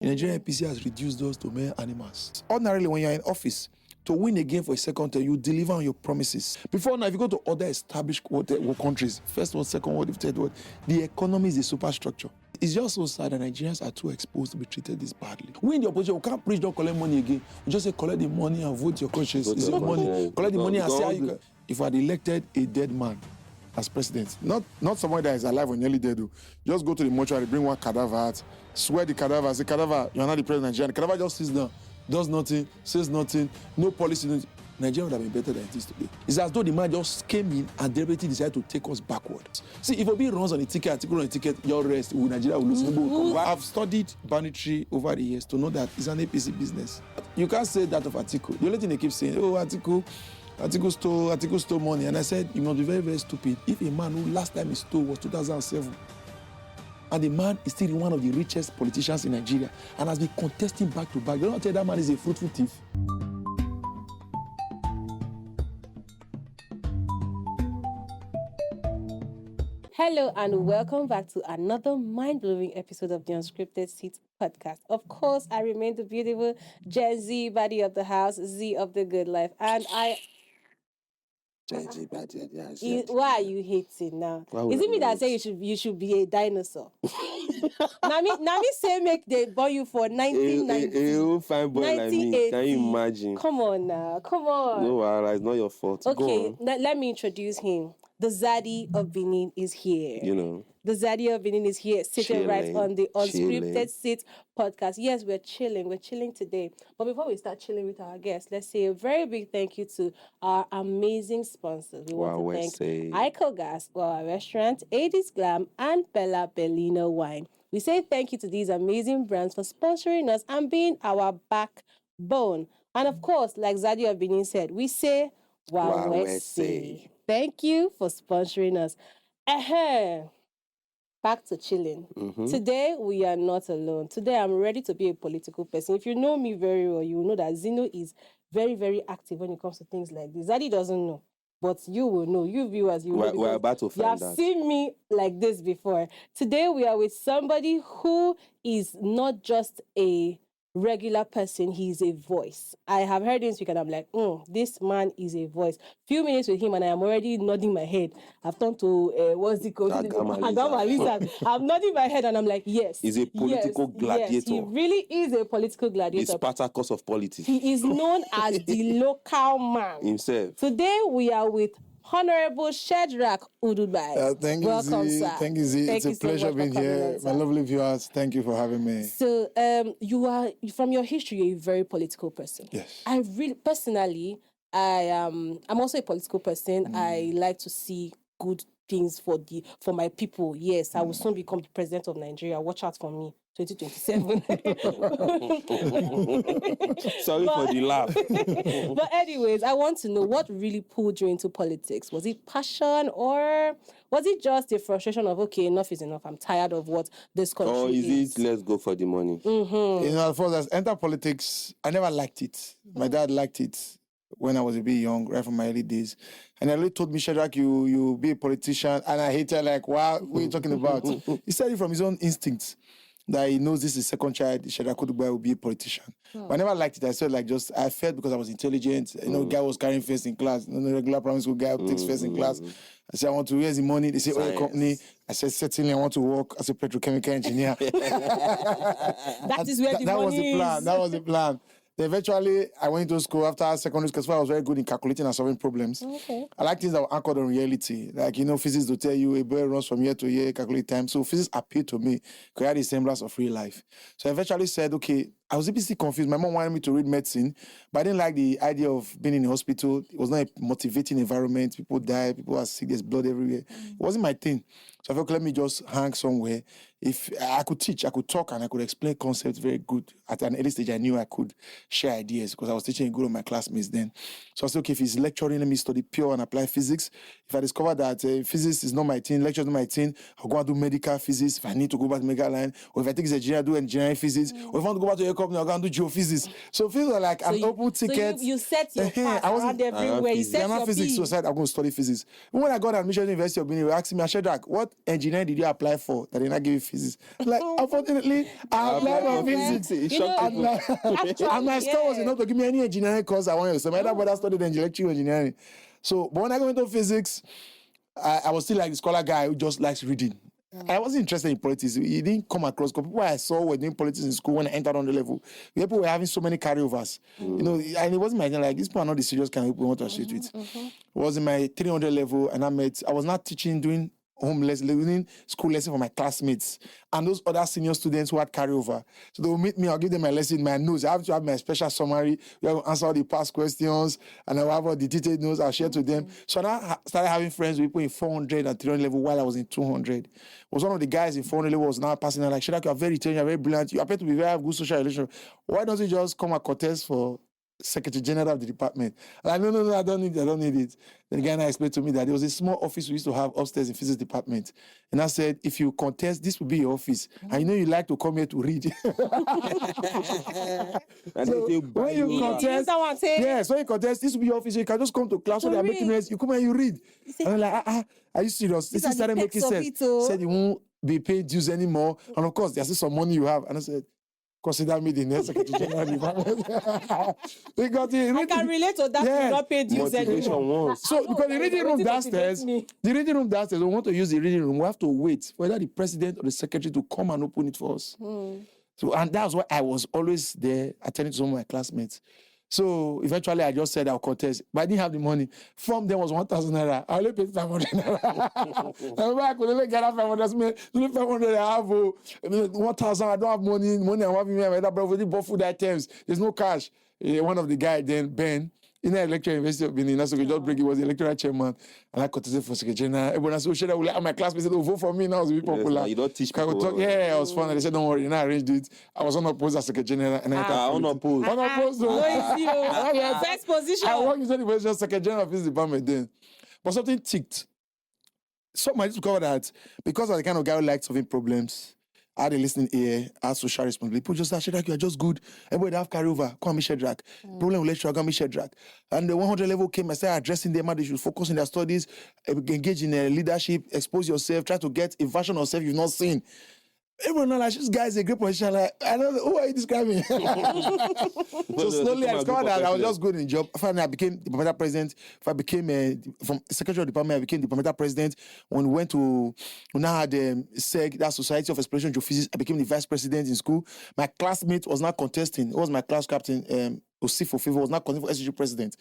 In Nigeria, APC has reduced us to mere animals. Ordinarily, when you're in office, to win again for a second term, you deliver on your promises. Before now, if you go to other established countries, first world, second world, third world, the economy is a superstructure. It's just so sad that Nigerians are too exposed to be treated this badly. We in the opposition, we can't preach, don't collect money again. We just say collect the money and vote your conscience. It's your money. Collect the money and say how you can. If I had elected a dead man as president, not someone that is alive or nearly dead, just go to the mortuary, bring one cadaver out, swear the cadaver, say cadaver, you're not the president of Nigeria. The cadaver just sits down, does nothing, says nothing, no policy. Nigeria would have been better than it is today. It's as though the man just came in and deliberately decided to take us backward. See, if Obi runs on a ticket, article on a ticket, your rest, Nigeria will lose. I've studied banditry over the years to know that it's an APC business. You can't say that of Atiku. The only thing they keep saying, oh, Atiku stole money. And I said, you must be very, very stupid. If a man who last time he stole was 2007, and the man is still one of the richest politicians in Nigeria and has been contesting back to back, they don't tell that man is a fruitful thief. Hello and welcome back to another mind-blowing episode of the Unscripted Seat podcast. Of course, I remain the beautiful Gen Z body of the house, Z of the good life, and I... Why are you hating now? Is it me that say you should be a dinosaur? Nami say make they born you for 1990. Fine boy like me. Can you imagine? Come on now, come on. No, it's not your fault. Okay, let me introduce him. The Zaddy of Benin is here. You know. The Zaddy of Benin is here, sitting right on the Unscripted Seat podcast. Yes, we're chilling today. But before we start chilling with our guests, let's say a very big thank you to our amazing sponsors. We want to thank Ico Gas, our restaurant, 80s Glam, and Bella Bellino Wine. We say thank you to these amazing brands for sponsoring us and being our backbone. And of course, like Zaddy of Benin said, we say, Wawese. Thank you for sponsoring us. Back to chilling. Mm-hmm. Today, we are not alone. Today, I'm ready to be a political person. If you know me very well, you will know that Zeno is very, very active when it comes to things like this. Zaddy doesn't know, but you will know. You viewers, you will know. We're about to find out. You have seen me like this before. Today, we are with somebody who is not just a regular person, he's a voice. I have heard him speak and I'm like, this man is a voice. Few minutes with him and I am already nodding my head. I've turned to, what's it called? I'm nodding my head and I'm like, yes. He's a political gladiator. Yes, he really is a political gladiator. He's Spartacus of politics. He is known as the local man. Himself. Today we are with Honorable SHEDRACH UDUGBAI. Thank you, welcome, Z. Sir. Thank you, Z. It's a pleasure being here. My lovely viewers, thank you for having me. So, you are, from your history, you're a very political person. Yes. I really, personally, I'm also a political person. I like to see good things for my people. Yes, I will soon become the president of Nigeria. Watch out for me. 2027. Sorry for the laugh. But anyways, I want to know what really pulled you into politics. Was it passion or was it just a frustration of, okay, enough is enough, I'm tired of what this country is? Or is it, let's go for the money? Mm-hmm. You know, for us, enter politics, I never liked it. My dad liked it when I was a bit young, right from my early days. And he really told me, SHEDRACH, you be a politician. And I hated like, wow, what are you talking about? He said it from his own instincts, that he knows this is his second child, SHEDRACH UDUGBAI will be a politician. But I never liked it. I felt like I felt because I was intelligent. You know, guy was carrying first in class. You know, the regular primary school guy who takes first in class. I said, I want to raise the money. They say, oil company. I said, certainly I want to work as a petrochemical engineer. That is where the money was the plan. That was the plan. Then eventually, I went to school after secondary school because I was very good in calculating and solving problems. Okay. I like things that were anchored on reality. Like, you know, physics will tell you a boy runs from year to year, calculate time. So physics appealed to me because I had a semblance of real life. So I eventually said, okay, I was a bit confused. My mom wanted me to read medicine, but I didn't like the idea of being in a hospital. It was not a motivating environment. People die, people are sick, there's blood everywhere. It wasn't my thing. So I felt, let me just hang somewhere. If I could teach, I could talk, and I could explain concepts very good. At an early stage, I knew I could share ideas because I was teaching a good of my classmates then. So I said, okay, if he's lecturing, let me study pure and applied physics. If I discover that physics is not my thing, lecture is not my thing, I'll go and do medical physics if I need to go back to medical line. Or if I take engineering, I do engineering physics. Or if I want to go back to up now, I'm going to do geophysics. So physics was like an open ticket. So you set your path around everywhere. You set your physics, so I said I'm going to study physics. When I got admission to the University of Benin, they asked me, SHEDRACH, what engineering did you apply for that they not give you physics? Like, unfortunately, I applied for physics. And my score was enough to give me any engineering course I wanted. So my dad brother studied electrical engineering. So, but when I got into physics, I was still like the scholar guy who just likes reading. I wasn't interested in politics. It didn't come across. People I saw were doing politics in school when I entered on the level. People were having so many carryovers. You know, and it wasn't my like, these people are not the serious kind of people we want to associate with. It was in my 300 level, and I was not teaching, doing home lesson, doing school lesson for my classmates and those other senior students who had carryover. So they will meet me, I'll give them my lesson, my notes. I have to have my special summary. We have to answer all the past questions, and I'll have all the detailed notes I'll share to them. So I started having friends with people in 400 and 300 level while I was in 200. Was one of the guys in 400 level was now passing out like, SHEDRACH, you're very intelligent, you're very brilliant, you appear to be very good social relationship. Why don't you just come and contest for Secretary General of the department? Like, no, I don't need it. Then the guy now explained to me that there was a small office we used to have upstairs in physics department. And I said, if you contest, this will be your office. And you know you like to come here to read. So when you contest, yes, when you contest, this will be your office. You can just come to class when they are making noise. You come and you read. And I'm like, are you serious? This started making sense. Said you won't be paid dues anymore. And of course, there's still some money you have. And I said, consider me the next Secretary General department. I can relate to that. Yeah. You not paid dues anymore. So because the reading room downstairs, we want to use the reading room. We have to wait for either the president or the secretary to come and open it for us. So and that's why I was always there attending to some of my classmates. So eventually I just said I'll contest, but I didn't have the money. From them was 1,000 naira. I only paid 500 naira. I could only get 500. Only 500 I have 1,000. I don't have money. Money I'm having me. But we bought food items. There's no cash. One of the guys then Ben. In the lecturer University of Benin, so just break. He was the lecturer chairman, and I contested for Secretary General. Everyone said, "SHEDRACH, my classmates said, vote for me now to be popular." Yes, you don't teach people. Yeah, it was fun. And they said, "Don't worry, I arranged it." I was unopposed as Secretary General, and I unopposed. Unopposed. Best position. I worked in the position Secretary General of this department then, but something ticked. Something I just discovered that because of the kind of guy who liked solving problems. I had a listening ear, I had social responsibility. People just said, SHEDRACH, you are just good. Everybody have carryover. Come and SHEDRACH. Problem with lecture, come and SHEDRACH. And the 100 level came, I started addressing them, they should focus on their studies, engage in leadership, expose yourself, try to get a version of yourself you've not seen. Everyone like, this guy is a great position. Like, I don't know, who are you describing? So slowly I discovered that I was just good in the job. Finally, I became departmental president. If I became from secretary of the department, I became departmental president. When we went to, we now had SEG, that Society of Exploration and Geophysics. I became the vice president in school. My classmate was not contesting. It was my class captain, Osifo Favor, was not contesting for SHG president.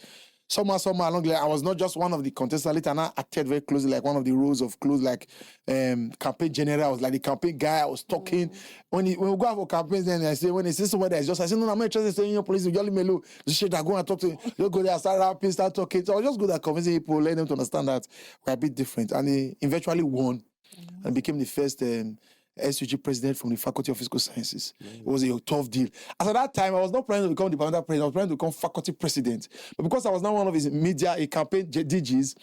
Somehow along the line, I was not just one of the contestants. Later, and I acted very closely, like one of the roles of close, like campaign general. I was like the campaign guy. I was talking. When we go out for campaigns, then I say, when they say somebody that's just, I say, no, I'm not interested in staying in your police. Jolly Melo, the shit, I go and talk to you. You go there, start rapping, start talking. So I was just good at convincing people, letting them to understand that we're a bit different. And he eventually won and became the first SUG president from the Faculty of Physical Sciences. It was a tough deal. As at that time, I was not planning to become departmental president, I was planning to become faculty president. But because I was not one of his media, a campaign DGs,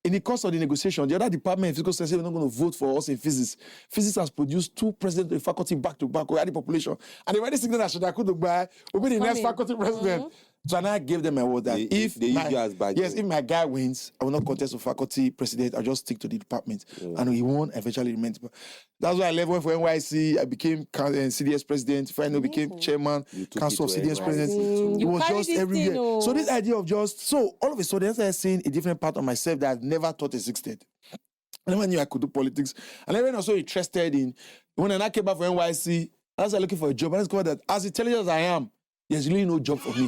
in the course of the negotiation, the other department in physical sciences were not going to vote for us in physics. Physics has produced 2 presidents of the faculty back to back. We had the population. And they already signaled that UDUGBAI will be the next faculty president. So I gave them my word that if my guy wins, I will not contest for faculty president. I'll just stick to the department. And he won, eventually remained. That's why I left for NYC. I became CDS president. Finally became chairman, council of CDS president. It was just everywhere. So this idea of all of a sudden, I started seeing a different part of myself that I'd never thought existed. I never knew I could do politics. And I was so interested in, when I came back from NYC, I was looking for a job. And I discovered that as intelligent as I am, there's really no job for me.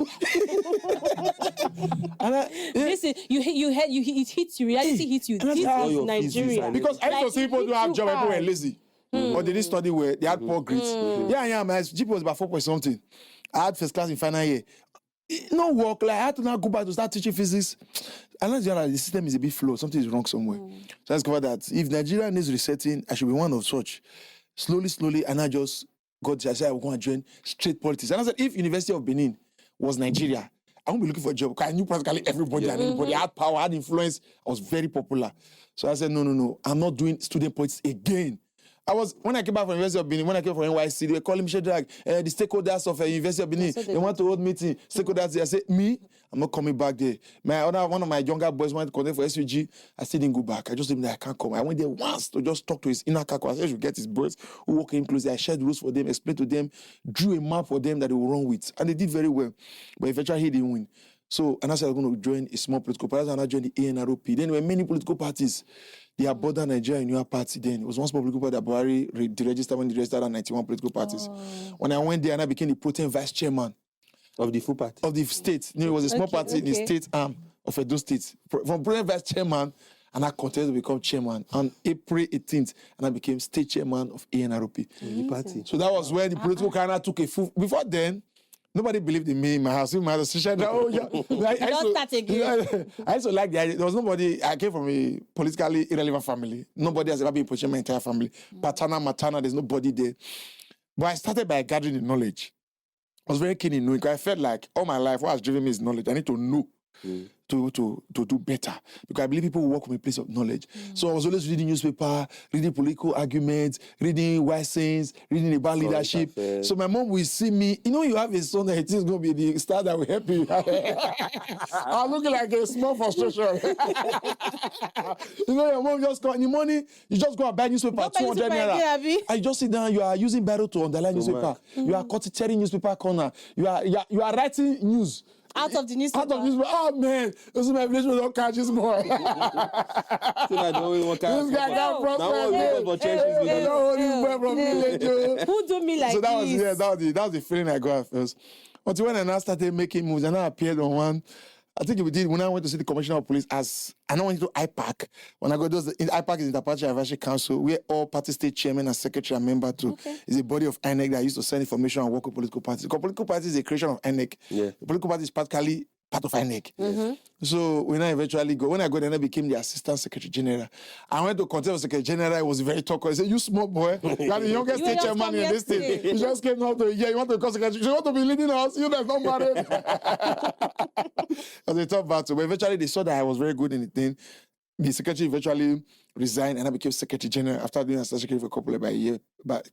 Listen, it hits you. Reality hits you. This is Nigeria. Because I used to see people who have job, people were lazy. Or they didn't study well. They had poor grades. My GPA was about 4 point something. I had first class in final year. No work. Like I had to now go back to start teaching physics. And the system is a bit flawed. Something is wrong somewhere. So I discovered that if Nigeria needs resetting, I should be one of such. Slowly, and I just got to say I was going to join straight politics. And I said, if University of Benin was Nigeria, I won't be looking for a job because I knew practically everybody and anybody. I had power, I had influence. I was very popular. So I said, no. I'm not doing student politics again. When I came back from University of Benin, when I came from NYC, they were calling me SHEDRACH, the stakeholders of University of Benin. They want to hold meeting. Stakeholders there. I said, me, I'm not coming back there. One of my younger boys wanted to connect for SUG. I still didn't go back. I just told him that I can't come. I went there once to just talk to his inner circle. I said, I should get his boys who work in closely. I shared rules for them, explained to them, drew a map for them that they will run with. And they did very well. But eventually he didn't win. So, and I said I was going to join a small political party, and I joined the ANROP. Then there were many political parties. They had border Nigeria in your party then. It was one small political party that Buhari deregistered when they registered at 91 political parties. When I went there, and I became the protein vice chairman of the full party. Of the state. You know, it was a small party in the state arm of Edo State. From protein vice chairman, and I continued to become chairman on April 18th, and I became state chairman of ANROP. The party. So that was when the political career took a full. Before then, nobody believed in me in my house. In my house, oh yeah. I used to like the idea. There was nobody. I came from a politically irrelevant family. Nobody has ever been in position in my entire family. Paternal, maternal, there's nobody there. But I started by gathering the knowledge. I was very keen in knowing, because I felt like all my life, what has driven me is knowledge. I need to know to do better, because I believe people work from a place of knowledge. So I was always reading newspaper, reading political arguments, reading wise sayings, reading about leadership. So my mom will see me, you have a son that is going to be the star that will help you. I'm looking like a small frustration. Your mom just got in the morning, you just go and buy newspaper, 200 naira. I just sit down, you are using Bible to underline newspaper. You are tearing newspaper corner. You are writing news. Out of the newspaper. Oh man, this is my village. We don't catch this boy. So I don't even this guy got Who do me like so that this? That was the feeling I got at first. Until when I now started making moves, and I appeared on one. I think we did when I went to see the Commissioner of Police I went to IPAC. When I go to IPAC is Interparty Advisory Council, where all party state chairman and secretary are member to. It's a body of INEC that used to send information and work with political parties. Because political parties is a creation of INEC. The political party is practically part of INEC. So when I eventually go, I then I became the Assistant Secretary General. I went to contest for Secretary General. It was very talk. I said, "You small boy, you are the youngest state chairman in this state. You just came out to you want to become secretary. You want to be leading us. You that's not married." It was a tough battle, but eventually they saw that I was very good in the thing. The secretary eventually resigned, and I became Secretary General after doing Assistant Secretary for a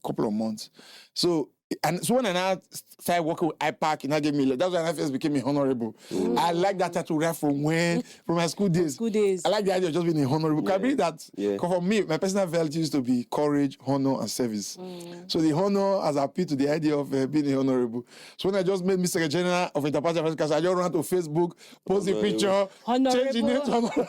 couple of months. So when I now started working with IPAC, and I gave me, that's when I first became a honorable. I like that title right from my school days. I like the idea of just being a honorable. I believe that, for me, my personal value used to be courage, honor, and service. So the honor has appealed to the idea of being a honorable. So when I just made me Secretary General of Interparty Advisory Council, I just ran to Facebook, post a picture, change the name to honorable.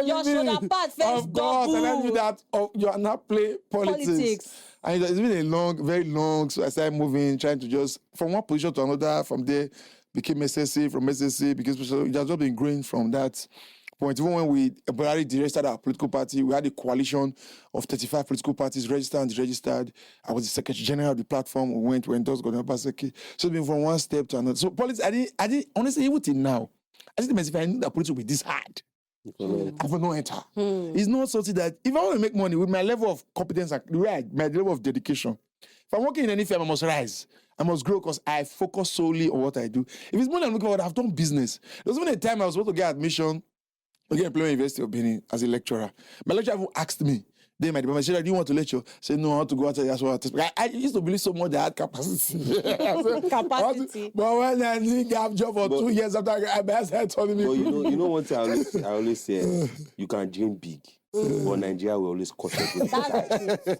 Your shoulder pad first, of course, and I knew that you are not play politics. And it's been very long, so I started moving, trying to just, from one position to another, from there, became SSC, from SSC, because it has just been growing from that point. Even when we registered our political party, we had a coalition of 35 political parties registered and deregistered. I was the Secretary General of the platform. We went those going to So it's been from one step to another. So politics, I didn't honestly, even till now, I didn't if I knew that politics would be this hard. I will not enter. It's not something that, if I want to make money with my level of competence and my level of dedication, if I'm working in any firm, I must rise. I must grow because I focus solely on what I do. If it's money I'm looking for, I've done business. There was even a time I was supposed to get admission to get employment in University of Benin as a lecturer. My lecturer asked me, then my department said, "Do you want to lecture?" I said, "No, I want to go out there." That's what I used to believe so much that I had capacity. But when I didn't get a job for 2 years after I started telling me. But you know what I always say? You can dream big. But Nigeria will always cut it.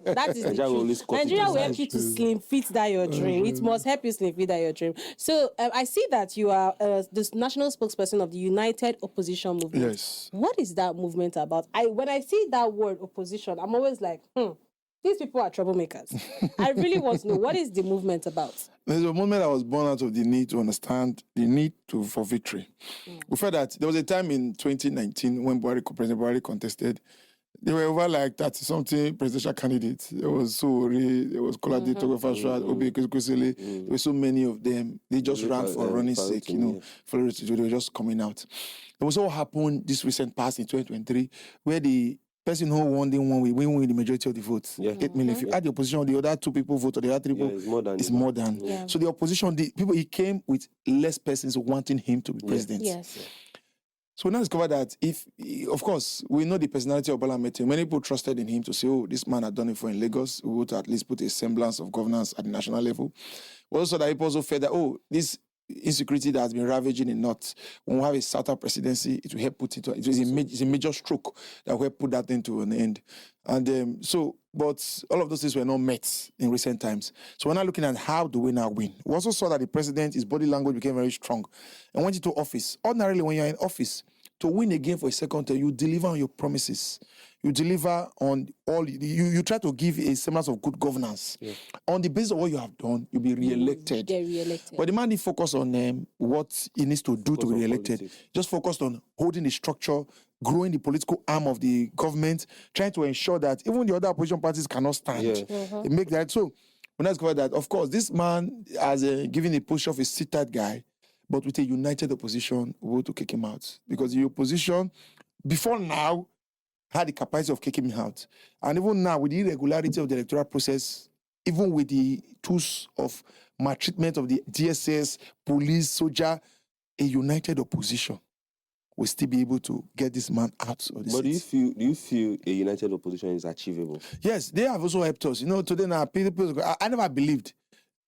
That is Nigeria will help you to slim fit that your dream. It must help you slim fit that your dream. So I see that you are the national spokesperson of the United Opposition Movement. Yes. What is that movement about? When I see that word opposition, I'm always like, these people are troublemakers. I really want to know, what is the movement about? There's a movement that was born out of the need to understand the need for victory. We felt that there was a time in 2019 when President Buhari contested. There were over like 30-something presidential candidates. There was Sowore, there was Kolade Togofashat, OBI Kusele. There were so many of them. They just ran for running sake, they were just coming out. It was all happened this recent past in 2023, where the person who won didn't win the majority of the votes. 8 million. If you add the opposition, the other 2 people vote, or the other 3 people, it's more than. Yeah. So the opposition, he came with less persons wanting him to be president. Yes. So we now discover that of course, we know the personality of Bola Ahmed Tinubu. Many people trusted in him to say, oh, this man had done it for in Lagos. We would at least put a semblance of governance at the national level. We also that people also felt that, oh, this insecurity that has been ravaging in North, when we have a Southern presidency, it will help put it on. It's a major stroke that will help put that into an end. And but all of those things were not met in recent times. So we're now looking at how do we now win. We also saw that the president, his body language became very strong and went into office. Ordinarily, when you're in office, to win again for a second term, you deliver on your promises. You deliver on all, you try to give a semblance of good governance. Yeah. On the basis of what you have done, you'll be re-elected. Get re-elected. But the man didn't focus on what he needs to do to be re-elected. Politics. Just focused on holding the structure, growing the political arm of the government, trying to ensure that even the other opposition parties cannot stand. Yeah. Make that. So when I discovered that, of course, this man has given a push of a seated guy, but with a united opposition, we want to kick him out. Because the opposition, before now, had the capacity of kicking him out. And even now, with the irregularity of the electoral process, even with the tools of maltreatment of the DSS, police, soldier, a united opposition will still be able to get this man out of the seat. Do you feel a united opposition is achievable? Yes, they have also helped us. You know, today now, people, I never believed.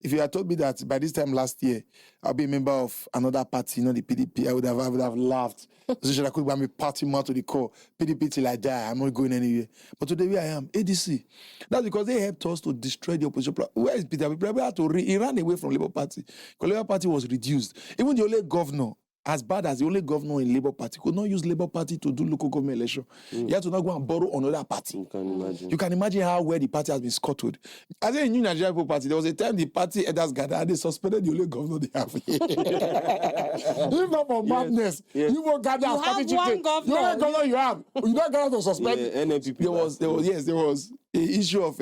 If you had told me that by this time last year, I'll be a member of another party, the PDP, I would have laughed. So I could be party man to the core. PDP till I die, I'm not going anywhere. But today where I am, ADC. That's because they helped us to destroy the opposition. Where is Peter? He ran away from Labour Party. Because Labour Party was reduced. Even the only governor, as bad as the only governor in Labour Party, could not use Labour Party to do local government election. You have to now go and borrow another party. You can imagine how well the party has been scuttled. As a new Nigerian People Party, there was a time the party headers gathered and they suspended the only governor they have. If not for madness, you will gather you have one governor. The only governor you have. You don't gather to suspend. NNPP. There was an issue of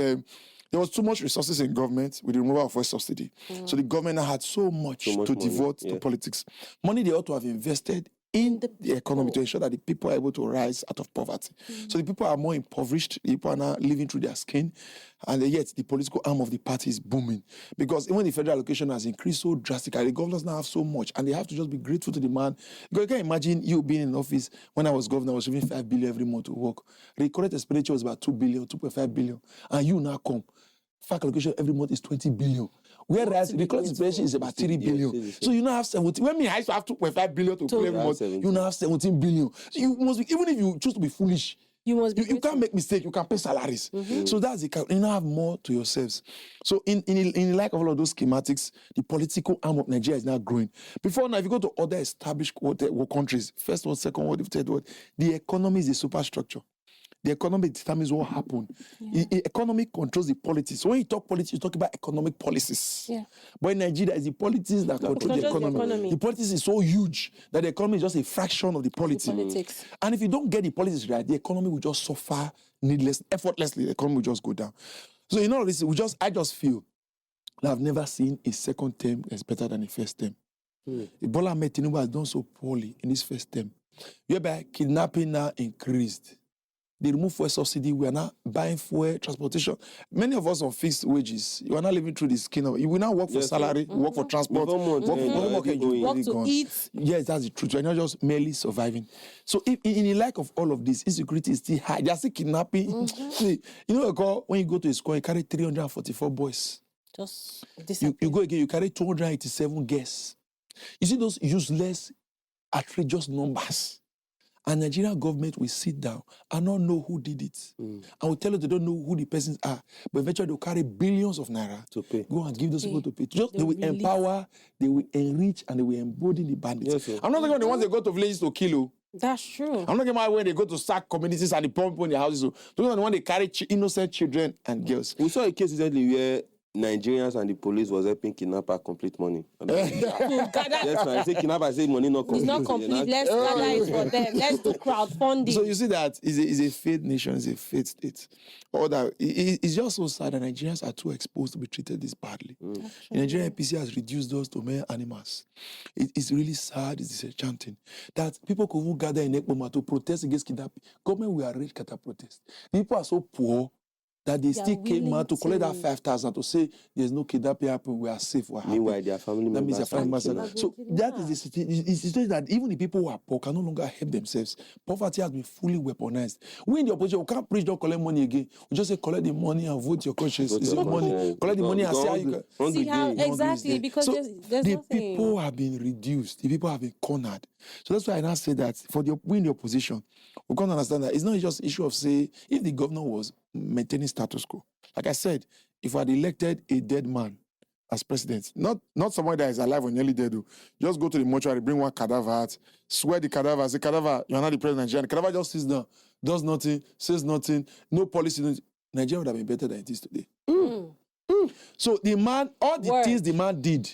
there was too much resources in government with the removal of fuel subsidy. So the government had so much to devote to politics. Money they ought to have invested in the economy to ensure that the people are able to rise out of poverty. So the people are more impoverished. The people are now living through their skin. And yet the political arm of the party is booming. Because even the federal allocation has increased so drastically, the governors now have so much. And they have to just be grateful to the man. Because you can imagine you being in office. When I was governor, I was receiving 5 billion every month to work. The correct expenditure was about 2 billion, 2.5 billion. And you now come. Fact allocation every month is 20 billion. Whereas the current expenditure is about 3 billion. So you now have 17. When I used to have 2.5 billion to pay every month, you now have 17 billion. So you must be, even if you choose to be foolish, you can't make mistakes, you can pay salaries. So that's the you now have more to yourselves. So in like of all of those schematics, the political arm of Nigeria is now growing. Before now, if you go to other established world countries, first world, second world, third world, the economy is a superstructure. The economy determines what happened. The economy controls the politics. So when you talk politics, you talk about economic policies. But in Nigeria, it's the politics that control the economy. The politics is so huge that the economy is just a fraction of the politics. And if you don't get the politics right, the economy will just suffer effortlessly. The economy will just go down. So in all this, I just feel that I've never seen a second term that's better than a first term. Bola Ahmed Tinubu has done so poorly in his first term. Whereby kidnapping now increased. They remove fuel subsidy. We are now buying fuel, transportation. Many of us on fixed wages. You are not living through the skin of it. You will now work for salary, work for transport, work to eat. Yes, that's the truth. You are not just merely surviving. So in the like of all of this, insecurity is still high. They are still kidnapping. See, you know, when you go to a school, you carry 344 boys. Just you go again, you carry 287 guests. You see those useless, outrageous numbers. And Nigerian government will sit down and not know who did it. And will tell you they don't know who the persons are. But eventually they'll carry billions of naira to pay. Go and give those people to pay. They will empower, they will enrich, and they will embolden the bandits. I'm not talking about the ones they go to villages to kill you. That's true. I'm not talking about when they go to sack communities and the poor people in their houses. I'm talking about the one they carry innocent children and girls. We saw a case recently where Nigerians and the police was helping kidnapper complete money. Yes, I say kidnapper, say money not complete. It's not complete. Let's gather it for them. Let's do crowdfunding. So you see that is a faith nation, is a faith state. Or that it's just so sad that Nigerians are too exposed to be treated this badly. The Nigerian APC has reduced us to mere animals. It's really sad, it's disenchanting that people could even gather in Ekpoma to protest against kidnapping. Government will arrange kata protest. People are so poor. that they still came out to collect that willing 5,000 to say there's no kidnapping happen, we are safe, we're happy. Meanwhile, their family That means members their family members are are- kidnapped. So that is the situation that even the people who are poor can no longer help themselves. Poverty has been fully weaponized. We in the opposition, we can't preach, don't collect money again. We just say collect the money and vote your conscience. Vote It's your your money. conscience. Collect the money and see how you can. See how day. exactly because So there's the nothing. people have been reduced. The people have been cornered. So that's why I now say that for the we in the opposition, we can't understand that it's not just issue of say if the governor was maintaining status quo. Like I said, if I had elected a dead man as president, not someone that is alive or nearly dead, just go to the mortuary, bring one cadaver out, swear the cadaver, say cadaver, you're not the president of Nigeria. The cadaver just sits down, does nothing, says nothing, no policy. Nigeria would have been better than it is today. So the man, all the things the man did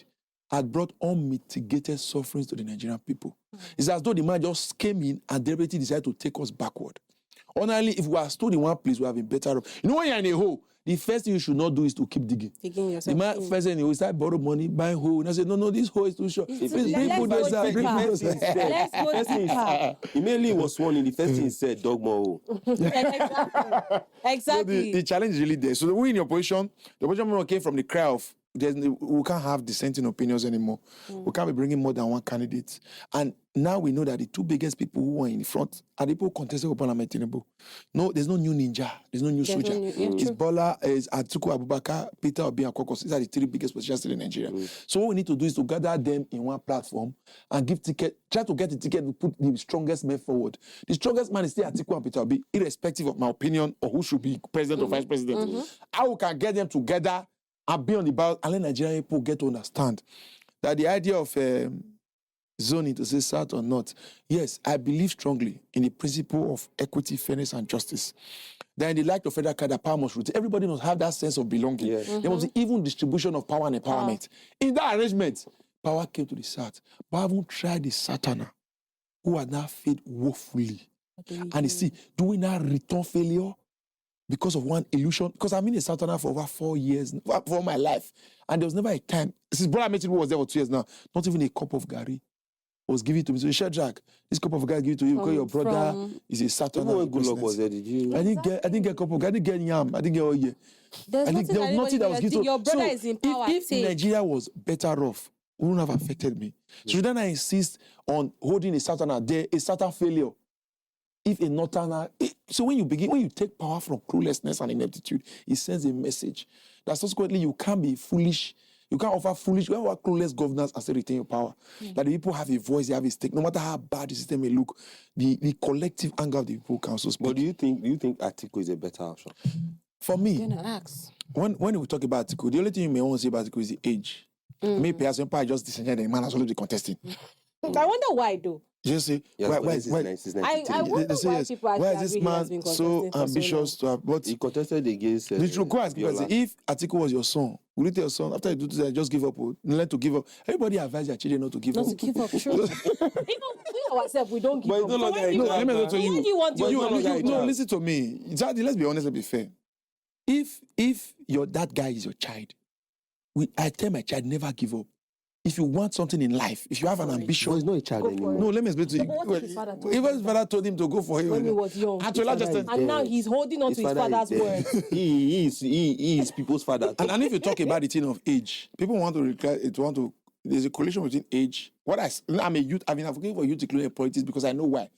had brought unmitigated sufferings to the Nigerian people. It's as though the man just came in and deliberately decided to take us backward. Honestly, if we are stood in one place, we have been better off. You know, when you're in a hole, the first thing you should not do is to keep digging. Digging yourself The man in. first thing he will start borrow money, buy hole. And I say, no, this hole is too short. Please bring let's go bulldozer, deeper. bring Let's bulldozer. go deeper. Immediately was sworn in. The first thing he said, dogma. Exactly. So Exactly. the challenge is really there. So we in the opposition movement came from the cry of we can't have dissenting opinions anymore. We can't be bringing more than one candidate. And now we know that the two biggest people who are in front are the people contesting for Parliament. TINUBU. No, there's no new ninja. There's no new There's no soldier. new- yeah, It's true. Bola, is Atiku Abubakar, Peter Obi, and Kokos. These are the three biggest positions in Nigeria. So what we need to do is to gather them in one platform and give ticket. Try to get the ticket to put the strongest man forward. The strongest man is still Atiku and Peter Obi, irrespective of my opinion or who should be president or vice president. How we can get them together and be on the ballot and let Nigerian people get to understand that the idea of zoning to say south or north, yes, I believe strongly in the principle of equity, fairness, and justice. That in the light of federal card, the power must rotate. Everybody must have that sense of belonging. Yes. There must be even distribution of power and empowerment. In that arrangement, power came to the south. But I haven't tried the Satana, who are now failed woefully. And you see, do we now return failure? Because of one illusion, because I've been a Southerner for over 4 years, for my life. And there was never a time, since Brother Metin was there for 2 years now, not even a cup of Gary was given to me. So SHEDRACH, this cup of Gary give it to you because your brother is a Southerner. Even when good luck was there, did you? I didn't get a cup of Gary, I didn't get yam, I didn't get oil. There's There was nothing that was given to Your brother is in power. If Take. Nigeria was better off, it wouldn't have affected me. So shouldn't I insist on holding a Southerner there, a Southern failure? If a northerner, so when you take power from cluelessness and ineptitude, it sends a message that subsequently you can't be foolish, you can't offer foolish, you can't offer clueless governance and still retain your power. That the people have a voice, they have a stake. No matter how bad the system may look, the collective anger of the people can also speak. But do you think Atiku is a better option? For me, Gonna ask. when we talk about Atiku, the only thing you may want to say about Atiku is the age. Me, perhaps, I just disenchanted the man has always been contesting. I wonder why though. Just say, Yes, why, but why, this is why, 1993. I wonder they say why yes. people actually Why is this agree he has man been so contesting for so ambitious to have? But He contested against. the true question is, Biola. if Atiku was your son, would you tell your son after you do this, just give up? Learn to give up. Everybody advise their children not to give Not up. to give up, true. Even we ourselves, we don't give But up. it's no So longer why do a you No, job, let me man. go to you. Why do you want to But do you- it? you- No, listen to me. Exactly, let's be honest, let's be fair. If that guy is your child, I tell my child never give up. If you want something in life, if you have an ambition, But he's not a child Go for anymore. it. no, let me explain to you. But what if his father told Even him his father told him to go for it when he was young? And to a large His father extent, is And now dead. he's holding on to his father is father's dead. words. He is people's father. and if you talk about the thing of age, people want to there's a correlation between age. I'm a youth, I'm advocating for youth including politics because I know why.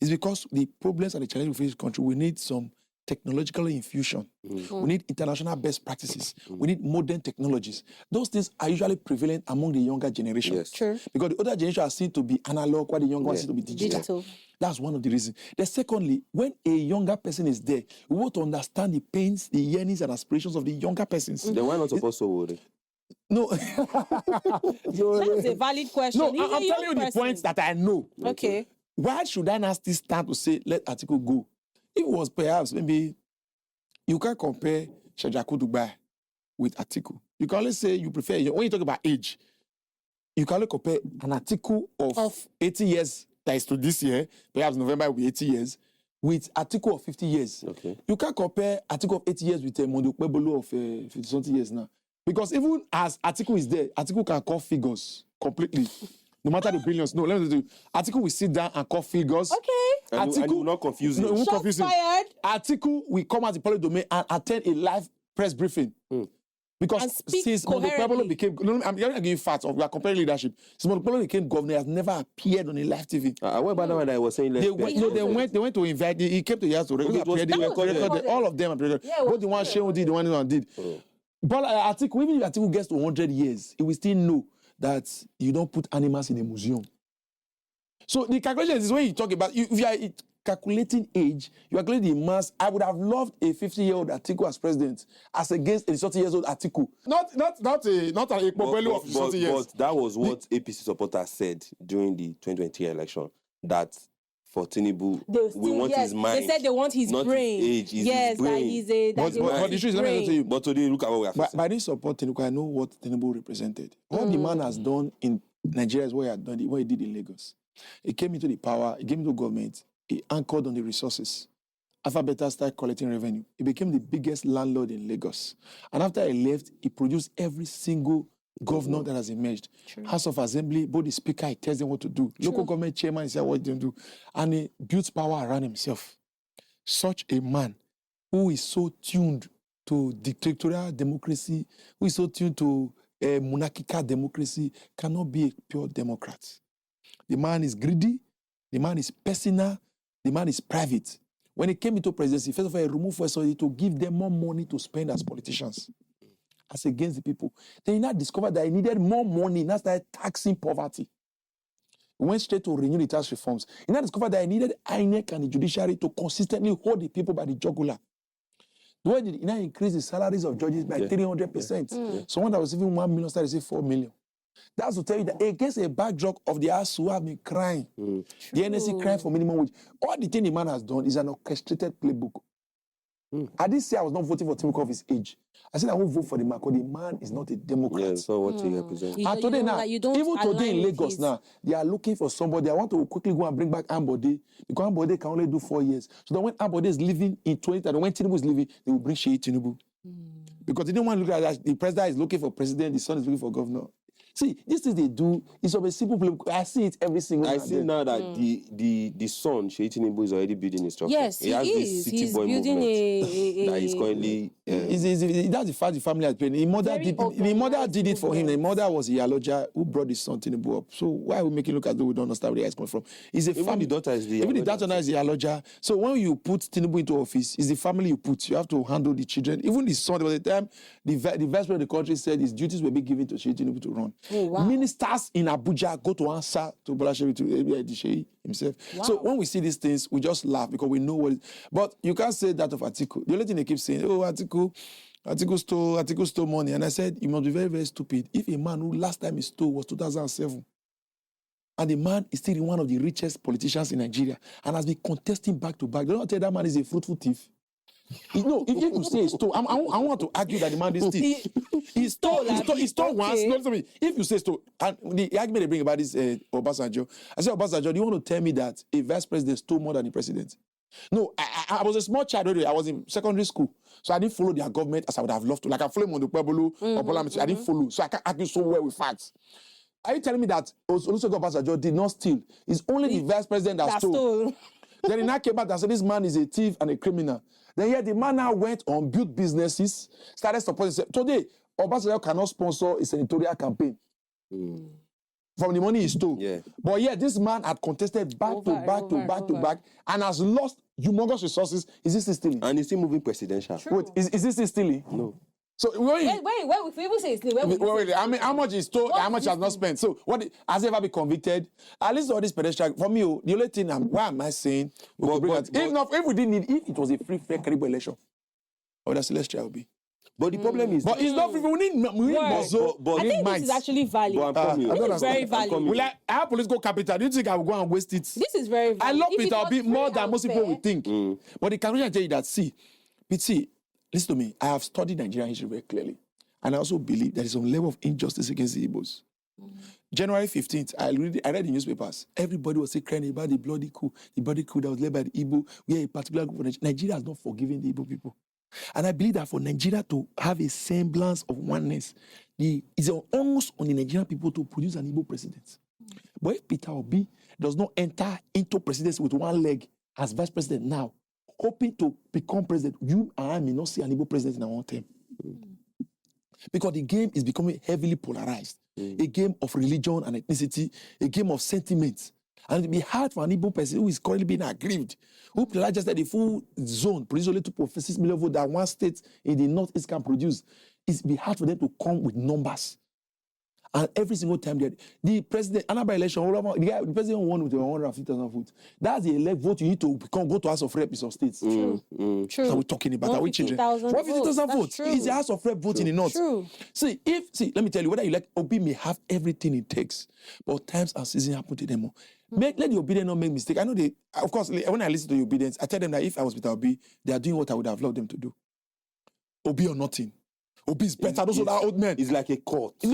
It's because the problems and the challenges we face in this country, we need some technological infusion. We need international best practices. We need modern technologies. Those things are usually prevalent among the younger generation. Yes. True. Because the older generation are seen to be analog, while the younger ones are seen to be digital. That's one of the reasons. Then secondly, when a younger person is there, we want to understand the pains, the yearnings, and aspirations of the younger persons. Then why not support Sowore? No. That's a valid question. No, He's a I'm young telling you the person. points that I know. Okay. Why should I not still stand to say, let Atiku go? If it was perhaps, maybe, you can't compare UDUGBAI with Atiku. You can only say you prefer, when you talk about age, you can only compare an Atiku of 80 years, that is to this year, perhaps November will be 80 years, with Atiku of 50 years. Okay. You can't compare Atiku of 80 years with Mondoukpebolo of 50-something years now. Because even as Atiku is there, Atiku can call figures completely. No matter the billions. No, let me do. Atiku will sit down and call figures. Okay. And you will not confuse him. No, it won't confuse him. Fired. Atiku will come out the public domain and attend a live press briefing. Because since Montepolo became, I'm going to give you facts of we are comparing leadership. Since Montepolo became governor, he has never appeared on a live TV. What about the one that I was saying? They went to invite. He came to Yas to record. All of them are both the one Shehu did, the one did. But Atiku, even if Atiku gets to 100 years, he will still know that you don't put animals in a museum. So the calculation is when you talk about if you are calculating age, you are calculating the mass. I would have loved a 50-year-old Atiku as president as against a 30-year-old Atiku. Not an Ekpobelu of 30 years. But that was what APC supporters said during the 2020 election. That for TINUBU, we want his mind. They said they want his brain. His age, yes, his brain. that he's a. But the truth is, let me tell you. But today, look at what we are facing. But I didn't support TINUBU. I know what TINUBU represented. What the man has done in Nigeria is what he had done. What he did in Lagos. He came into the power. He came into government. He anchored on the resources. After Beta started collecting revenue, he became the biggest landlord in Lagos. And after he left, he produced every single governor that has emerged. True. House of Assembly, both the speaker, he tells them what to do. True. Local government chairman, he said what they do. And he built power around himself. Such a man who is so tuned to dictatorial democracy, who is so tuned to monarchical democracy, cannot be a pure Democrat. The man is greedy. The man is personal. The man is private. When he came into presidency, first of all, he removed first to give them more money to spend as politicians, as against the people. Then he now discovered that he needed more money. Now started taxing poverty. He went straight to renew the tax reforms. He now discovered that he needed INEC and the judiciary to consistently hold the people by the jugular. The way he now increased the salaries of judges by 300%. Someone that was even 1 million started to say 4 million. That's to tell you that against a backdrop of the ass who have been crying, the NSC crying for minimum wage. All the thing the man has done is an orchestrated playbook. I didn't say I was not voting for Tim of his age. I said I won't vote for the man because the man is not a Democrat. Yeah, so what he represents. And today now, even today in Lagos now, they are looking for somebody. I want to quickly go and bring back Ambode because Ambode can only do 4 years. So that when Ambode is leaving in 2030, when TINUBU is leaving, they will bring TINUBU. Because they don't want to look at that. The president is looking for president, the son is looking for governor. See, this thing they do is of a simple problem. I see it every single day. I see now that the son, TINUBU, is already building a structure. Yes, he has is. This city He's boy building that is currently... that's the fact the family has paid. The mother did it for him. The mother was Iyaloja who brought the son TINUBU up. So why are we making it look as though we don't understand where he is coming from? It's a family. Even the daughter is the Even the daughter now is Iyaloja. So when you put TINUBU into office, it's the family you put. You have to handle the children. Even the son, there was a time the vice president of the country said his duties will be given to TINUBU to run. Oh, wow. Ministers in Abuja go to answer to Bola Shehu, to Edafe himself. Wow. So when we see these things, we just laugh because we know what it is. But you can't say that of Atiku. The only thing they keep saying, oh, Atiku stole money. And I said, you must be very, very stupid. If a man who last time he stole was 2007, and the man is still one of the richest politicians in Nigeria and has been contesting back to back, they don't tell that man is a fruitful thief. No, if you say he stole, I want to argue that the man is thief. He stole once. Not to me. If you say stole, and the argument they bring about this Obasanjo, I said, Obasanjo, do you want to tell me that a vice president stole more than the president? No, I was a small child already. I was in secondary school, so I didn't follow their government as I would have loved to. Like I followed Mondo or Bola, I didn't follow, so I can't argue so well with facts. Are you telling me that Olusegun Obasanjo did not steal? It's only the vice president that stole. Then he now came back and said, this man is a thief and a criminal. Then the man now went on, built businesses, started supporting. Today, Obasanjo cannot sponsor a senatorial campaign from the money he stole. Yeah. But yeah, this man had contested back to back and has lost humongous resources. Is this still stealing? And he's still moving presidential. Wait, is this still stealing? No. So wait, if people say it's wait, I mean, how much is stole, how much has not spent? So has he ever been convicted? At least all this pedestrian, for me, the only thing, why am I saying, if we didn't need, if it was a free, fair, credible election, or the Celestial will be. But the problem is... But it's not free, we need muscle, I think this is actually valid. This is very valid. Will I have political capital? Do you think I will go and waste it? This is very valid. I love it, I'll be more than most people will think. But the calculation tell you that, see, listen to me. I have studied Nigerian history very clearly. And I also believe there is some level of injustice against the Igbos. January 15th, I read the newspapers. Everybody was crying about the bloody coup that was led by the Igbo, where a particular group of Nigeria has not forgiven the Igbo people. And I believe that for Nigeria to have a semblance of oneness, it's almost on the Nigerian people to produce an Igbo president. But if Peter Obi does not enter into presidency with one leg as vice president now, hoping to become president, you and I may not see an Igbo president in our own term. Because the game is becoming heavily polarized. A game of religion and ethnicity, a game of sentiments. And it will be hard for an Igbo person who is currently being aggrieved, who just that the full zone produces only 2.6 million votes that one state in the northeast can produce. It's be hard for them to come with numbers. And every single time the president, another election, the president won with 150,000 votes. That's the elect vote you need to go to House of Rep in some states. True. So we're talking about are we changing? 150,000 votes. It's the House of Rep vote in the north. True. See, let me tell you, whether you like Obi may have everything it takes, but times and seasons happen to them. Let the obedient not make mistake. I know they, of course, when I listen to the obedience, I tell them that if I was with Obi, they are doing what I would have loved them to do. Obi or nothing. Obi is better. Those are old men. It's like a court. They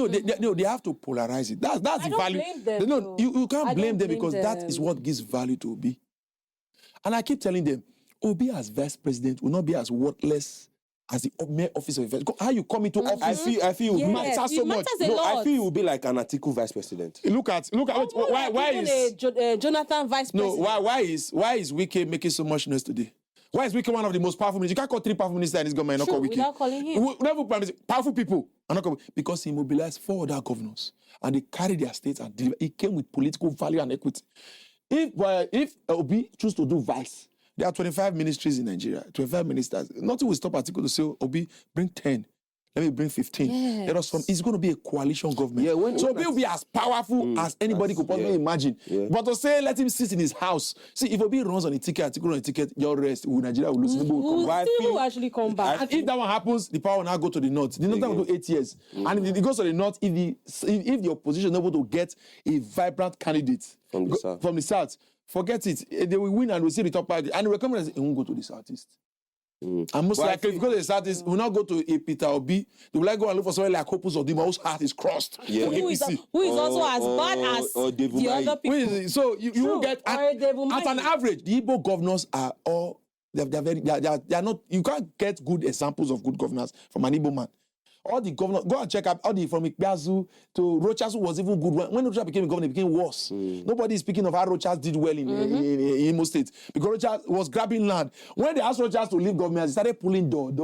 have to polarize it. That's the value. Them, you can't blame them because that is what gives value to Obi. And I keep telling them, Obi as vice president will not be as worthless as the mayor office of vice. How you come into office? I feel it matters so much. I feel it will be like an Atiku vice president. Look at why is Jonathan vice president? No, why is Wike making so much noise today? Why is Wike one of the most powerful ministers? You can't call 3 powerful ministers in this government and not call Wike. Without calling him. Never powerful people and not call because he mobilized 4 other governors and they carried their states and delivered. It came with political value and equity. If Obi choose to do vice, there are 25 ministries in Nigeria, 25 ministers. Nothing will stop Atiku to say, Obi, bring 10. Let me bring 15. Yes. Let us form. It's going to be a coalition government. Yeah, so Obi will be as powerful as anybody could possibly imagine. Yeah. But to say, let him sit in his house. See, if Obi runs on a ticket, Atiku runs on a ticket, your rest, Nigeria will lose. Will actually come back. And if that one happens, the power will now go to the north. The north will do 8 years. And if it goes to the north, if the opposition is able to get a vibrant candidate from the south, forget it. They will win and we'll see the top party. And the recommendation is it won't go to the southeast. And most likely, if you go to the southeast, will not go to a Peter Obi. They will go and look for somebody like Opus or Dima whose heart is crossed. Yeah. Who is also as bad as the other people. So you will get at an average, the Igbo governors are all they are not. You can't get good examples of good governors from an Igbo man. All the governors, go and check out all the from Ikpeazu to Rochas, who was even good. When Rochas became a governor, it became worse. Nobody is speaking of how Rochas did well in Imo State. Because Rochas was grabbing land. When they asked Rochas to leave government, they started pulling door. The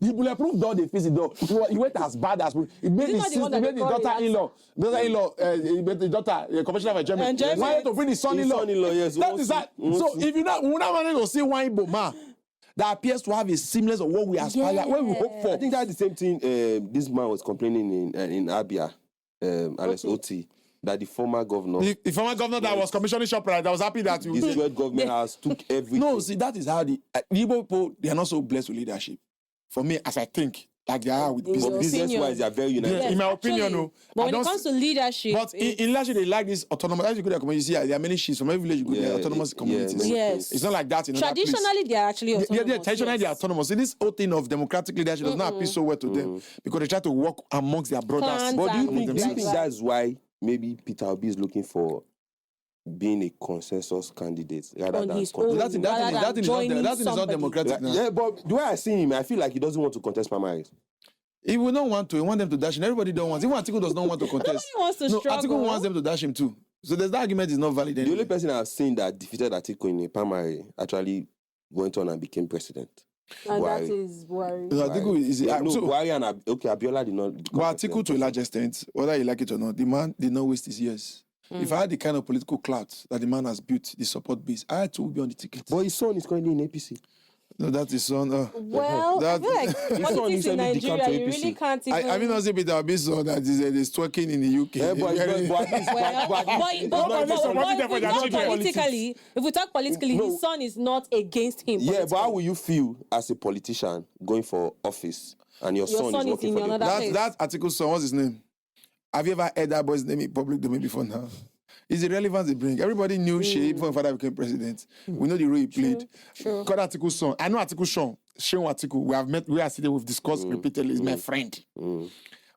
bulletproof door, they faced the door. He went as bad as it made the daughter-in-law, the commissioner of enjoyment, wanted to bring the son-in-law. Yes. That is that. So if you're not managing to see one Igbo man that appears to have a seamless of what we aspire, what we hope for. I think that's the same thing this man was complaining in Abia, Alex Oti, that the former governor... The former governor that was commissioning ShopRite, that was happy that... This world government has took everything. No, see, that is how the Igbo people, they are not so blessed with leadership. For me, as I think, like they are with business-wise, they are very united. Yes, in my opinion, no. But when it comes to leadership... But in leadership, they like this autonomous... As you go to the community, there are many chiefs from every village, you go there, autonomous communities. Yes. It's not like that in traditionally, they are actually autonomous. Yeah, traditionally, they are autonomous. See, this whole thing of democratic leadership does not appeal so well to them because they try to work amongst their brothers. But do you think that's why maybe Peter Obi is looking for being a consensus candidate rather than that is not democratic now. Yeah, but the way I see him, I feel like he doesn't want to contest primaries. He will not want to. He wants them to dash him. Everybody don't want. Even Atiku does not want to contest. Nobody wants to struggle. Atiku wants them to dash him too. So the argument is not valid anymore. The only person I've seen that defeated Atiku in a primary actually went on and became president. And that is Buhari. Atiku is Buhari and Abiola did not. But Atiku, to a large extent, whether you like it or not, the man did not waste his years. If I had the kind of political clout that the man has built, the support base, I too would be on the ticket. But his son is currently in APC. No, that is son. Well, I feel like politics in Nigeria, you really can't even... I mean, not say Peter Obi's son that is twerking in the UK. Yeah, if we talk politically, his son is not against him. Yeah, but how will you feel as a politician going for office and your son is working for another place? That Atiku's son, what's his name? Have you ever heard that boy's name in public domain before now? It's the relevance they bring. Everybody knew Sheyi before father became president. We know the role he played. True. Called Atiku's son. I know Atiku's son. Shehu Atiku. We have met. We are sitting. We've discussed repeatedly. He's my friend.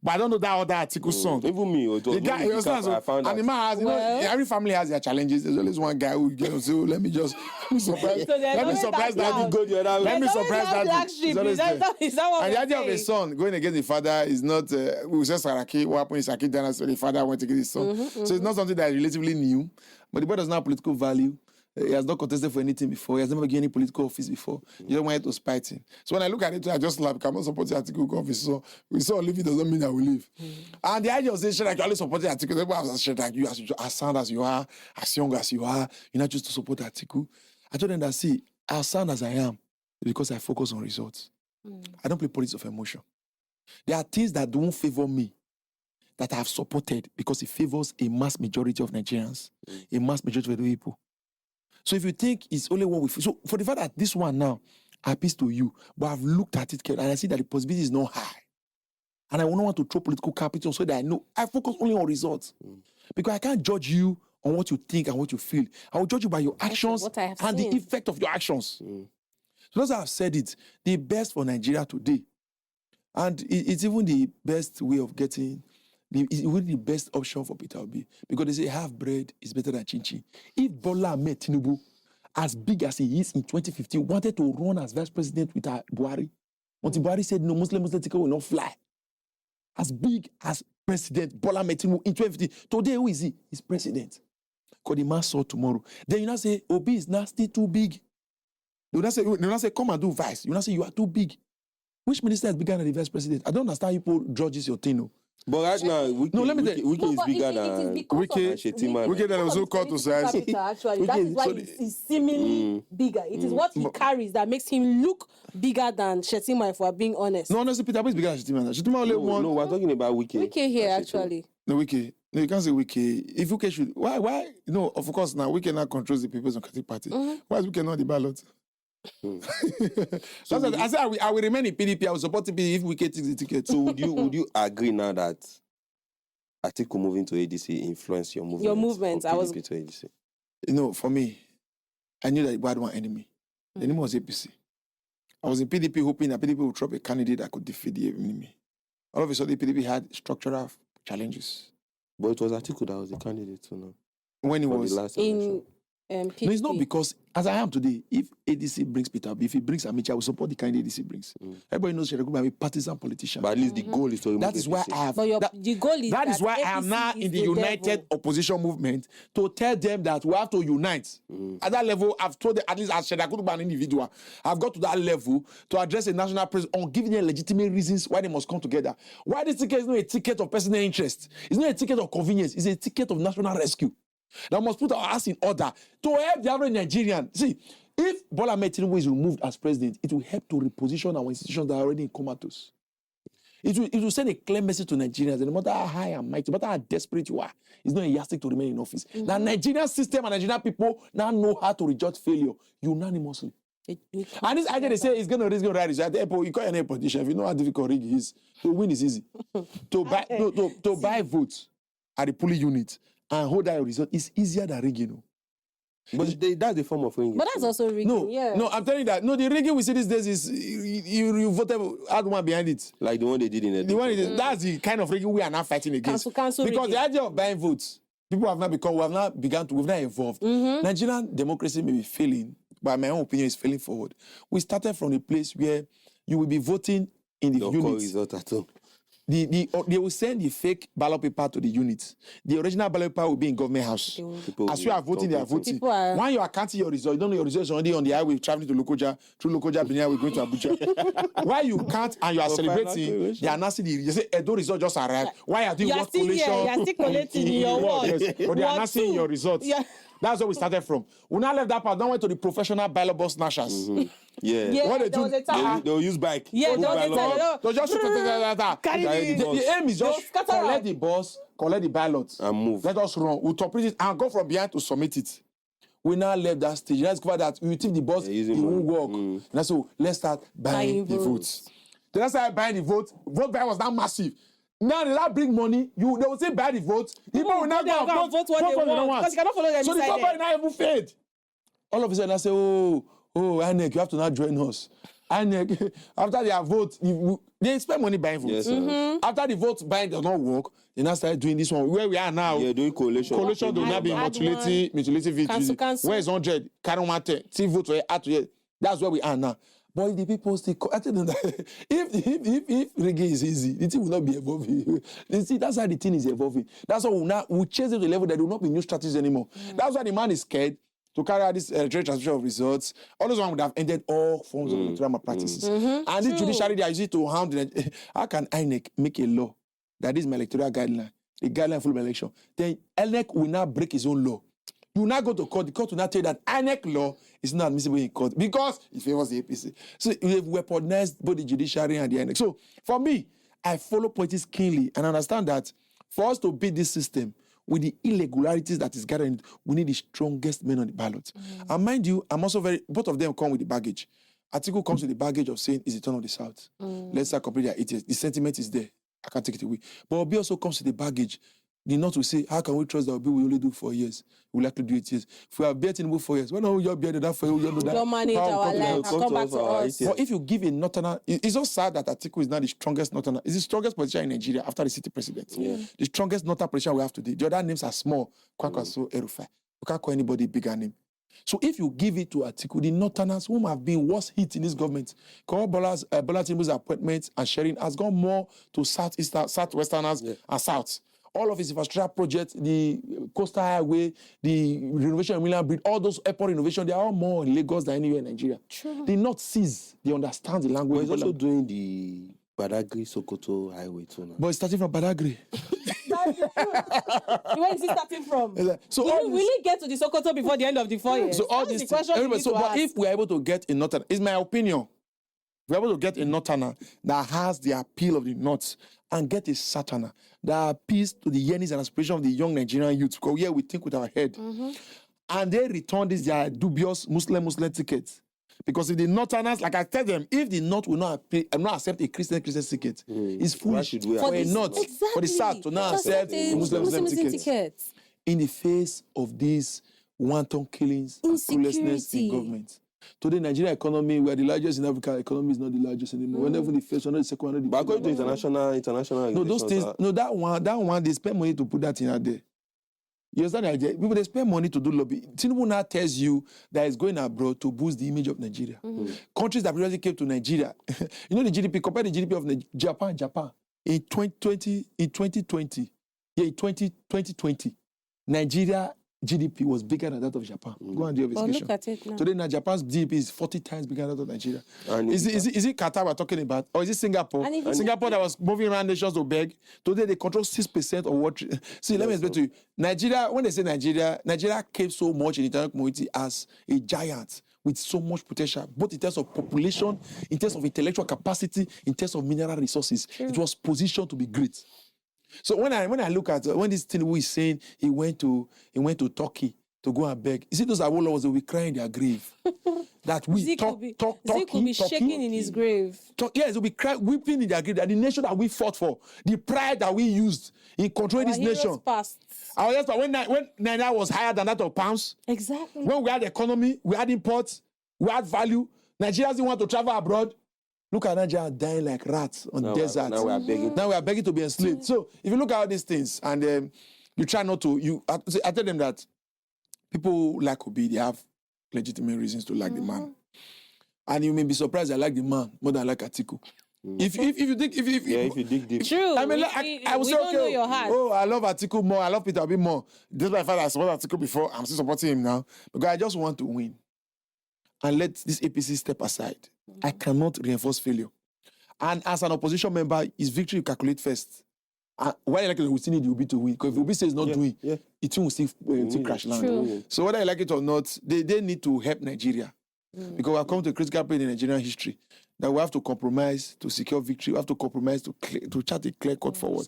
But I don't know that other article song. Even me, the guy, you understand? I found and the man has, every family has their challenges. There's always one guy who gets, so let me just be surprised. Let me surprise daddy. Let me surprise daddy. Is that what and the idea of a son going against the father is not, we say Saraki, what happened in Saraki Dana, so the father went against his son. So it's not something that is relatively new, but the boy does not have political value. He has not contested for anything before. He has never given any political office before. You don't want it to spite him. So when I look at it, I just laugh. I'm not supporting Atiku office. So we saw leave it doesn't mean I will leave. And the idea of saying, Shedrach, you always support Atiku. Everybody has Shedrach, you as sound as you are, as young as you are, you're not just to support Atiku. I told them that, see, as sound as I am, because I focus on results. I don't play politics of emotion. There are things that don't favor me that I have supported because it favors a mass majority of Nigerians, a mass majority of the people. So if you think it's only what we feel, so for the fact that this one now appeals to you, but I've looked at it and I see that the possibility is not high. And I don't want to throw political capital so that I know I focus only on results. Because I can't judge you on what you think and what you feel. I will judge you by your actions and the effect of your actions. So that's how I've said it. The best for Nigeria today. And it's even the best way of getting, it's really the best option for Peter Obi. Because they say half bread is better than chin-chin. If Bola Ahmed Tinubu, as big as he is in 2015, wanted to run as vice president with Buhari, until Buhari said, no, Muslim ticket will not fly. As big as President Bola Ahmed Tinubu in 2015. Today, who is he? He's president. Because the man saw tomorrow. Then you now say, Obi is now still too big. You now say, come and do vice. You now say, you are too big. Which minister is bigger than the vice president? I don't understand how people judges your thing. But right now, Wiki is bigger than Shetima. Wiki that was so called to size. Actually, that is why he's seemingly bigger. It is what he carries that makes him look bigger than Shetima, if we're being honest. No, honestly, Peter is bigger than Shetima. Shetima only one. No, we're talking about Wiki. Wiki here, actually. No, Wiki. No, you can't say Wiki. If Wiki should... Why? No, of course, now Wiki now controls the People's Democratic Party. Why is Wiki not the ballot? So I said I will remain in PDP. I will support PDP if we get the ticket. So would you agree now that Atiku moving to ADC influenced your movement? Your movement, I was to ADC. You know, for me, I knew that we had one enemy. The enemy was APC. I was in PDP hoping that PDP would drop a candidate that could defeat the enemy. All of a sudden, PDP had structural challenges. But it was Atiku that was the candidate, so no. When he was in PDP. No, it's not because, as I am today, if ADC brings Peter Obi, if he brings Amicha, I will support the candidate ADC brings. Everybody knows Shedrach is a partisan politician. But at least the goal is to remove That is why I have. The goal is that is why I am now in the united opposition movement to tell them that we have to unite. At that level, I've told them, at least as Shedrach an individual, I've got to that level to address a national president on giving them legitimate reasons why they must come together. Why this ticket is not a ticket of personal interest. It's not a ticket of convenience. It's a ticket of national rescue. Now we must put our ass in order to help the average Nigerian. See, if Bola Ahmed Tinubu is removed as president, it will help to reposition our institutions that are already in comatose. It will send a clear message to Nigerians that no matter how high and mighty, no matter how desperate you are, it's not a yardstick to remain in office. The Nigerian system and Nigerian people now know how to reject failure unanimously. And this idea they say is going to ride at the airport. You call any politician, if you know how difficult rig is, to win is easy. to buy votes at the polling unit and hold that result is easier than rigging. But that's the form of rigging. But that's also rigging, No, I'm telling you that. No, the rigging we see these days is you voted, had one behind it. Like the one they did in Edafe. That's the kind of rigging we are now fighting against. Cancel because rigging. the idea of buying votes, we've now evolved. Nigerian democracy may be failing, but my own opinion is failing forward. We started from a place where you will be voting in the units. Result at all. They will send the fake ballot paper to the units. The original ballot paper will be in government house. As you are voting, they are voting. When you are counting your result, you don't know your results already on the highway traveling to Lokoja. Through Lokoja, Benin, we're going to Abuja. While you count and you are celebrating, they are not seeing you say, Edo result just arrived. Why are you doing what collation? You are still collecting your word. But they are not seeing your results. Yeah. That's where we started from. We now left that part, then went to the professional ballot box snatchers. What they do, they'll use bike. Yeah, they'll just shoot the aim is just collect the boss, collect the ballots, and move. Let us run. We'll top it and go from behind to submit it. We now left that stage. Let's cover that. We take the boss, it won't work. And so let's start buying the votes. Then let's start buying the votes. Vote buy was now massive. Now they not bring money. They will say buy the votes. People will not go and vote what they want. Because you cannot follow them. So the company now even fade. All of a sudden I say, INEC, you have to now join us. INEC, after their vote, They spend money buying votes. Yes, After the vote buying does not work, they now start doing this one. Where we are now, yeah, doing collation. Collation do not be mutilating Cancel. victory. Where is 100? Carry 110. See vote for add to it. That's where we are now. But if the people still, I tell them that if reggae is easy, the thing will not be evolving. You see, that's how the thing is evolving. That's why we chase it to a level that will not be new strategies anymore. That's why the man is scared to carry out this trade transmission of results. All those one would have ended all forms of electoral malpractices. And this judiciary, they are using to handle it. How can INEC make a law that is my electoral guideline, the guideline for my election? Then INEC will now break his own law. You will now go to court. The court will now tell you that INEC law is not admissible in court because it favors the APC. So we have weaponized both the judiciary and the INEC. So for me, I follow politics keenly and understand that for us to beat this system, with the irregularities that is gathering, we need the strongest men on the ballot. And mind you, I'm also both of them come with the baggage. Atiku comes with the baggage of saying it's the turn of the South. Let's say complete their 8 years. The sentiment is there. I can't take it away. But Obi also comes with the baggage. The North will say, how can we trust that Obi will only do 4 years? We like to do 8 years. If we have bet in 4 years, when you bear that for you, you know that. Don't manage our life. Come back to us. But if you give a Northerner, it's so sad that Atiku is now the strongest Northerner. It's the strongest politician in Nigeria after the city president. The strongest Northern politician we have today. The other names are small. Kwakwaso, Edafe. You can't call anybody bigger name. So if you give it to Atiku, the Northerners whom have been worst hit in this government, Bola Tinubu's appointment and sharing has gone more to Southwesterners and South. All of his infrastructure projects, the coastal highway, the renovation of Milan Bridge, all those airport innovations, they are all more in Lagos than anywhere in Nigeria. True. They not sees, they understand the language. But he's also doing the Badagry Sokoto highway too now. But it's starting from Badagry. Where is he starting from? So will he get to the Sokoto before the end of the 4 years? So all these things, but if we are able to get a Northerner, it's my opinion, we're able to get a Northerner that has the appeal of the North and get a Southerner that appeals to the yearnings and aspirations of the young Nigerian youth. Because here we think with our head. And they return these their dubious Muslim tickets. Because if the Northerners, like I tell them, if the North will not accept a Christian ticket, it's foolish for a North, for the South to not accept a Muslim ticket. In the face of these wanton killings and cluelessness in government. Today, Nigerian economy, we are the largest in Africa. Economy is not the largest anymore. Whenever the first one, the second one, but according to international. No, those things. No, that one, they spend money to put that in out there. You understand the idea? People they spend money to do lobby. TINUBU now tells you that it's going abroad to boost the image of Nigeria. Countries that previously came to Nigeria, you know the GDP. Compare the GDP of Japan. In 2020, Nigeria GDP was bigger than that of Japan. Go and do your investigation. Look at it now. Today, now Japan's GDP is 40 times bigger than that of Nigeria. Is it Qatar we're talking about? Or is it Singapore? Singapore that was moving around nations to beg. Today, they control 6% of what... See, let me explain to you. Nigeria, when they say Nigeria came so much in the international community as a giant with so much potential, both in terms of population, in terms of intellectual capacity, in terms of mineral resources. It was positioned to be great. So when I look at when this thing is saying he went to Turkey to go and beg, you see those Awolowos, they will cry in their grave. That we Zeke will be shaking in his grave. Yes, they'll be weeping in their grave. That the nation that we fought for, the pride that we used in controlling this nation. Our heroes passed. When Naira was higher than that of pounds. Exactly. When we had economy, we had imports, we had value. Nigerians didn't want to travel abroad. Look at Nigeria dying like rats on the desert. Now we are begging. Now we are begging to be enslaved. So if you look at all these things and you try not to, I tell them that people like Obi, they have legitimate reasons to like the man. And you may be surprised I like the man more than I like Atiku. If you dig deep. True. I mean, I was okay. Know your heart. Oh, I love Atiku more. I love Peter Obi more. This is my father. I supported Atiku before. I'm still supporting him now because I just want to win. And let this APC step aside. I cannot reinforce failure. And as an opposition member, his victory you calculate first. Why you like it, we still need Obi to win. Because if Obi says not doing, it will still crash land. So whether you like it or not, they need to help Nigeria. Because we have come to a critical point in Nigerian history that we have to compromise to secure victory. We have to compromise to chart a clear cut forward.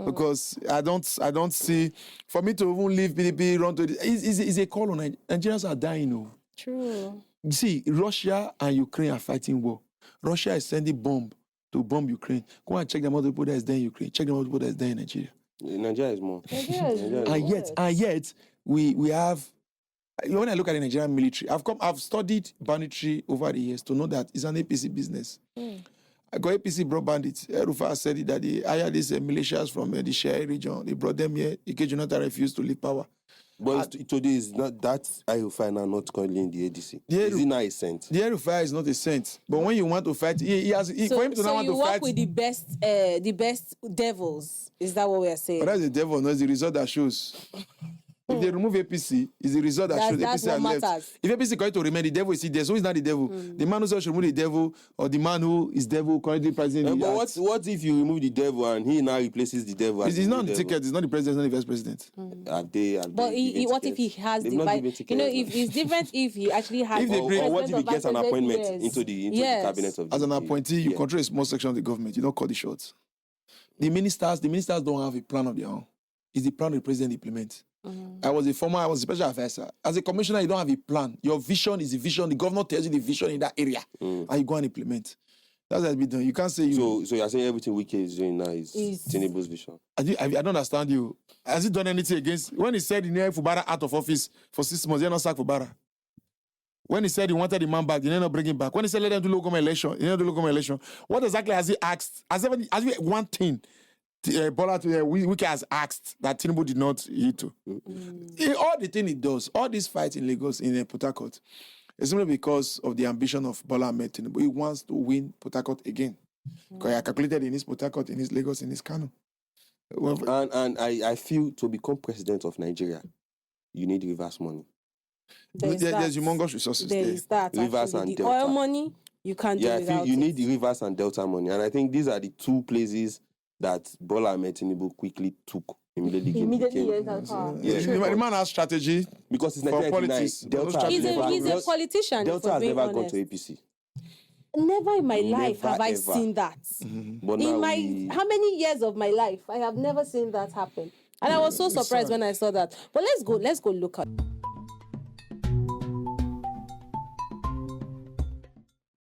Because I don't see, for me to even leave PDP, run to it, it's a call on Nigerians are dying. Oh. True. You see, Russia and Ukraine are fighting war. Russia is sending bomb to bomb Ukraine. Go and check the amount of people that is there in Ukraine. Check the amount of people that is there in Nigeria. Nigeria is more. And yet, we have. When I look at the Nigerian military, I've studied banditry over the years to know that it's an APC business. I got APC brought bandits. Rufai said it, that they hired these militias from the Shire region. They brought them here. Ike Jonathan refused to leave power. But today is not that Rufai now not currently in the ADC. Is he not a saint? The Rufai is not a saint. But when you want to fight, he has. For him to not want to fight. So you work with the best devils. Is that what we are saying? But that's the devil. No, it's the result that shows. If they remove APC, it's the result that shows APC has left. If APC is going to remain, the devil is still there. So he's not the devil. The man who says should remove the devil, or the man who is devil currently president. But what if you remove the devil and he now replaces the devil? He's not on the ticket. He's not the president. He's not the vice president. But what if he has the vice? You know, if it's different if he actually has. Or what if he gets an appointment into the cabinet of the as an appointee, you control a small section of the government. You don't call the shots. The ministers don't have a plan of their own. It's the plan the president implements. I was a special advisor. As a commissioner, you don't have a plan. Your vision is the vision. The governor tells you the vision in that area, and you go and implement. That's what has been done. You can't say you. So you're saying everything Wike is doing now is TINUBU's vision. I don't understand you. Has he done anything against? When he said he needed Fubara out of office for 6 months, he not sacked Fubara. When he said he wanted the man back, he did not bring him back. When he said let them do local election, he didn't do local election. What exactly has he asked? Has he one thing? Wike has asked that TINUBU did not heed to. All the thing he does, all this fight in Lagos, in Port Harcourt, is simply because of the ambition of Bola Ahmed Tinubu. He wants to win Port Harcourt again. Because he calculated in his Port Harcourt, in his Lagos, in his Kano. And I feel to become president of Nigeria, you need reverse money. There's humongous resources there. That, reverse and the delta. Oil money, you can't do without you need the reverse and delta money. And I think these are the two places that Bola Ahmed Tinubu quickly took immediately. The man has strategy because it's for politics. He's a politician. Delta has never gone to APC. Never in my life have I seen that. But in how many years of my life I have never seen that happen, and I was so surprised when I saw that. But let's go look at.